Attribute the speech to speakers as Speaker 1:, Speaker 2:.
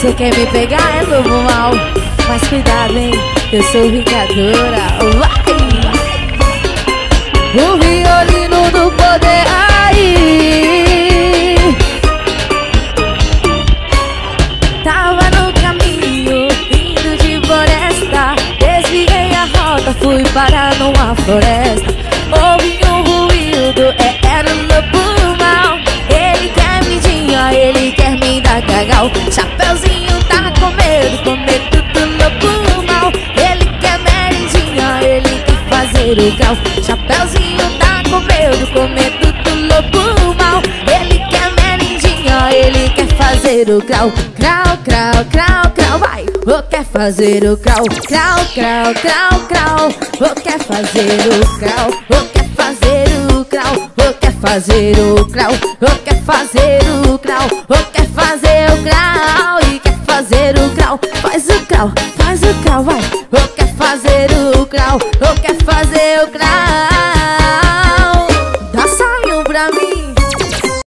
Speaker 1: Cê quer me pegar é lobo mal, mas cuidado, hein, eu sou vingadora. O violino do poder aí. Tava no caminho, indo de floresta, desviei a rota, fui parar numa floresta. Ouvi um ruído, era o lobo mal. Ele quer midinha, ele quer me dar cagal. Chapeuzinho tá com medo do lobo mal. Ele quer merendinha, ele quer fazer o grau. Chapeuzinho tá com medo do lobo mal. Ele quer merendinha, ele quer fazer o grau. Grau, grau, grau, grau, vai. Ou quer fazer o grau. Grau, grau, grau, grau. Ou quer fazer o grau. Ou quer fazer o grau. Ou quer fazer o grau. Ou quer fazer o grau. Ou quer fazer o grau. E quer fazer o grau. Faz o grau, faz o grau, vai. Ou quer fazer o grau. Ou quer fazer o grau.